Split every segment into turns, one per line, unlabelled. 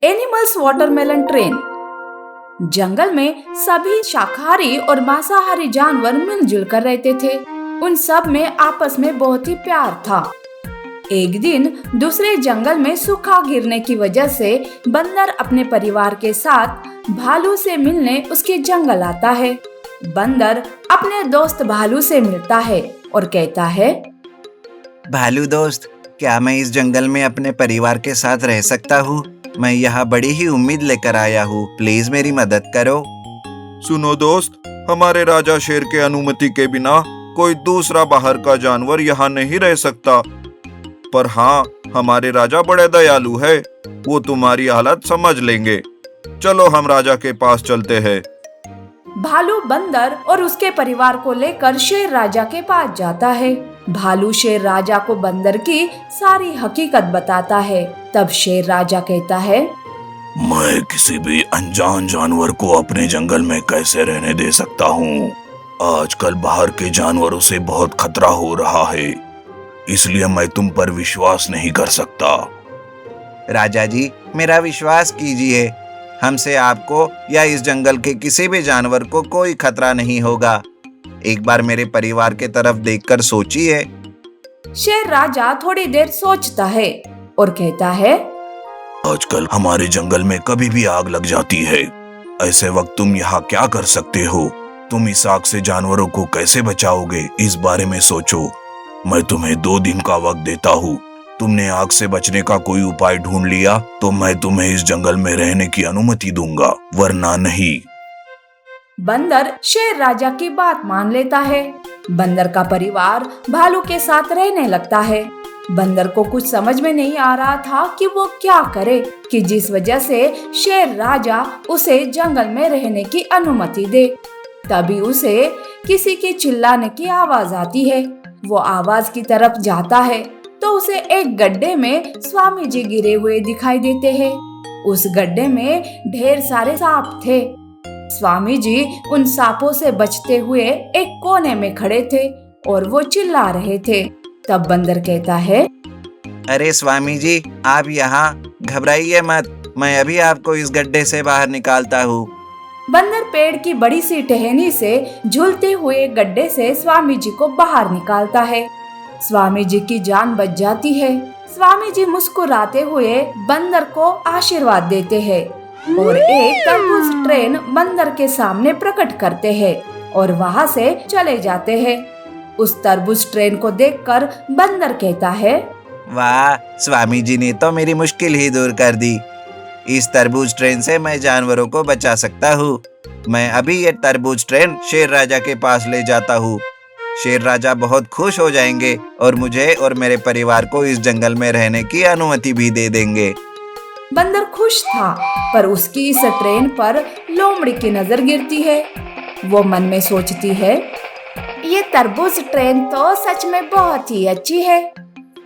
Animals watermelon train. जंगल में सभी शाकाहारी और मांसाहारी जानवर मिलजुल कर रहते थे। उन सब में आपस में बहुत ही प्यार था। एक दिन दूसरे जंगल में सूखा गिरने की वजह से बंदर अपने परिवार के साथ भालू से मिलने उसके जंगल आता है। बंदर अपने दोस्त भालू से मिलता है और कहता है,
भालू दोस्त, क्या मैं इस जंगल में अपने परिवार के साथ रह सकता हूँ? मैं यहाँ बड़ी ही उम्मीद लेकर आया हूँ, प्लीज मेरी मदद करो।
सुनो दोस्त, हमारे राजा शेर के अनुमति के बिना कोई दूसरा बाहर का जानवर यहाँ नहीं रह सकता। पर हाँ, हमारे राजा बड़े दयालु है, वो तुम्हारी हालत समझ लेंगे। चलो हम राजा के पास चलते हैं।
भालू बंदर और उसके परिवार को लेकर शेर राजा के पास जाता है। भालू शेर राजा को बंदर की सारी हकीकत बताता है। तब शेर राजा कहता है,
मैं किसी भी अनजान जानवर को अपने जंगल में कैसे रहने दे सकता हूँ? आजकल बाहर के जानवरों से बहुत खतरा हो रहा है, इसलिए मैं तुम पर विश्वास नहीं कर सकता।
राजा जी, मेरा विश्वास कीजिए, हमसे आपको या इस जंगल के किसी भी जानवर को कोई खतरा नहीं होगा। एक बार मेरे परिवार के तरफ देखकर सोचिए।
शेर राजा थोड़ी देर सोचता है और कहता है,
आजकल हमारे जंगल में कभी भी आग लग जाती है। ऐसे वक्त तुम यहाँ क्या कर सकते हो? तुम इस आग से जानवरों को कैसे बचाओगे, इस बारे में सोचो। मैं तुम्हें 2 दिन का वक्त देता हूँ। तुमने आग से बचने का कोई उपाय ढूंढ लिया तो मैं तुम्हें इस जंगल में रहने की अनुमति दूंगा, वरना नहीं।
बंदर शेर राजा की बात मान लेता है। बंदर का परिवार भालू के साथ रहने लगता है। बंदर को कुछ समझ में नहीं आ रहा था कि वो क्या करे, कि जिस वजह से शेर राजा उसे जंगल में रहने की अनुमति दे। तभी उसे किसी के चिल्लाने की आवाज आती है। वो आवाज की तरफ जाता है तो उसे एक गड्ढे में स्वामी जी गिरे हुए दिखाई देते हैं। उस गड्ढे में ढेर सारे सांप थे। स्वामी जी उन सांपों से बचते हुए एक कोने में खड़े थे और वो चिल्ला रहे थे। तब बंदर कहता है,
अरे स्वामी जी, आप यहाँ, घबराइए मत, मैं अभी आपको इस गड्ढे से बाहर निकालता हूँ।
बंदर पेड़ की बड़ी सी टहनी से झूलते हुए गड्ढे से स्वामी जी को बाहर निकालता है। स्वामी जी की जान बच जाती है। स्वामी जी मुस्कुराते हुए बंदर को आशीर्वाद देते हैं और एक तरबूज ट्रेन बंदर के सामने प्रकट करते हैं और वहाँ से चले जाते हैं। उस तरबूज ट्रेन को देखकर बंदर कहता है,
वाह, स्वामी जी ने तो मेरी मुश्किल ही दूर कर दी। इस तरबूज ट्रेन से मैं जानवरों को बचा सकता हूँ। मैं अभी ये तरबूज ट्रेन शेर राजा के पास ले जाता हूँ। शेर राजा बहुत खुश हो जाएंगे और मुझे और मेरे परिवार को इस जंगल में रहने की अनुमति भी दे देंगे।
बंदर खुश था, पर उसकी इस ट्रेन पर लोमड़ी की नजर गिरती है। वो मन में सोचती है, ये तरबूज ट्रेन तो सच में बहुत ही अच्छी है।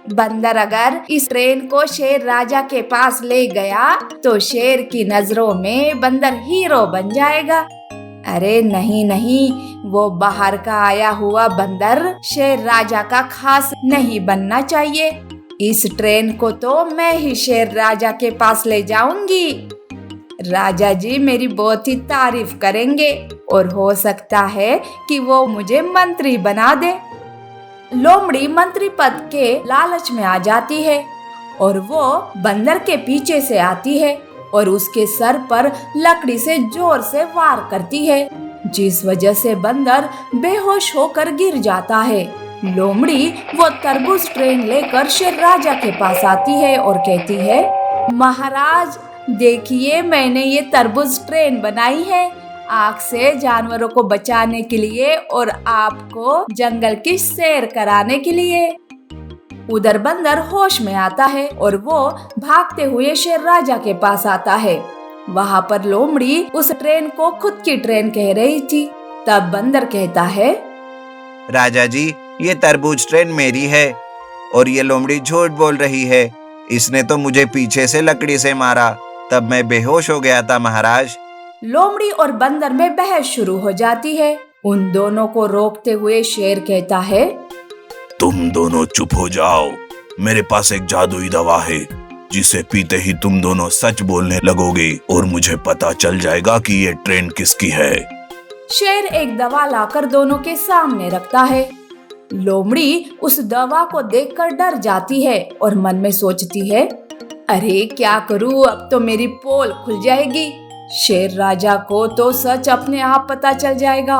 बंदर अगर इस ट्रेन को शेर राजा के पास ले गया तो शेर की नजरों में बंदर हीरो बन जाएगा। अरे नहीं नहीं, वो बाहर का आया हुआ बंदर शेर राजा का खास नहीं बनना चाहिए। इस ट्रेन को तो मैं ही शेर राजा के पास ले जाऊंगी। राजा जी मेरी बहुत ही तारीफ करेंगे और हो सकता है कि वो मुझे मंत्री बना दे। लोमड़ी मंत्री पद के लालच में आ जाती है और वो बंदर के पीछे से आती है और उसके सर पर लकड़ी से जोर से वार करती है, जिस वजह से बंदर बेहोश होकर गिर जाता है। लोमड़ी वो तरबूज ट्रेन लेकर शेर राजा के पास आती है और कहती है, महाराज देखिए, मैंने ये तरबूज ट्रेन बनाई है आग से जानवरों को बचाने के लिए और आपको जंगल की सैर कराने के लिए। उधर बंदर होश में आता है और वो भागते हुए शेर राजा के पास आता है। वहाँ पर लोमड़ी उस ट्रेन को खुद की ट्रेन कह रही थी। तब बंदर कहता है,
राजा जी, ये तरबूज ट्रेन मेरी है और ये लोमड़ी झूठ बोल रही है। इसने तो मुझे पीछे से लकड़ी से मारा, तब मैं बेहोश हो गया था महाराज।
लोमड़ी और बंदर में बहस शुरू हो जाती है। उन दोनों को रोकते हुए शेर कहता है,
तुम दोनों चुप हो जाओ, मेरे पास एक जादुई दवा है। जिसे पीते ही तुम दोनों सच बोलने लगोगे और मुझे पता चल जाएगा कि ये ट्रेन किसकी है।
शेर एक दवा लाकर दोनों के सामने रखता है। लोमड़ी उस दवा को देखकर डर जाती है और मन में सोचती है, अरे क्या करूं, अब तो मेरी पोल खुल जाएगी। शेर राजा को तो सच अपने आप पता चल जाएगा।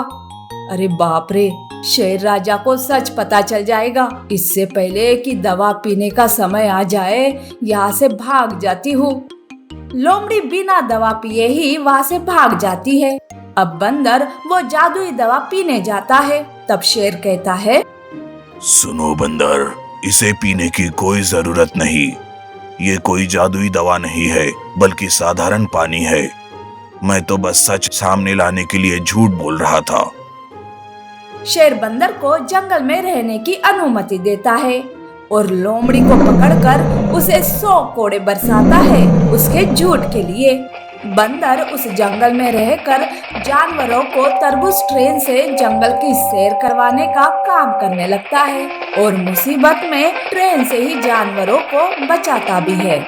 अरे बाप रे, शेर राजा को सच पता चल जाएगा। इससे पहले कि दवा पीने का समय आ जाए, यहाँ से भाग जाती हूँ। लोमड़ी बिना दवा पिए ही वहाँ से भाग जाती है। अब बंदर वो जादुई दवा पीने जाता है। तब शेर कहता है,
सुनो बंदर, इसे पीने की कोई जरूरत नहीं। ये कोई जादुई दवा नहीं है, बल्कि साधारण पानी है। मैं तो बस सच सामने लाने के लिए झूठ बोल रहा था।
शेर बंदर को जंगल में रहने की अनुमति देता है और लोमड़ी को पकड़कर उसे 100 कोड़े बरसाता है उसके झूठ के लिए। बंदर उस जंगल में रहकर जानवरों को तरबूज ट्रेन से जंगल की सैर करवाने का काम करने लगता है और मुसीबत में ट्रेन से ही जानवरों को बचाता भी है।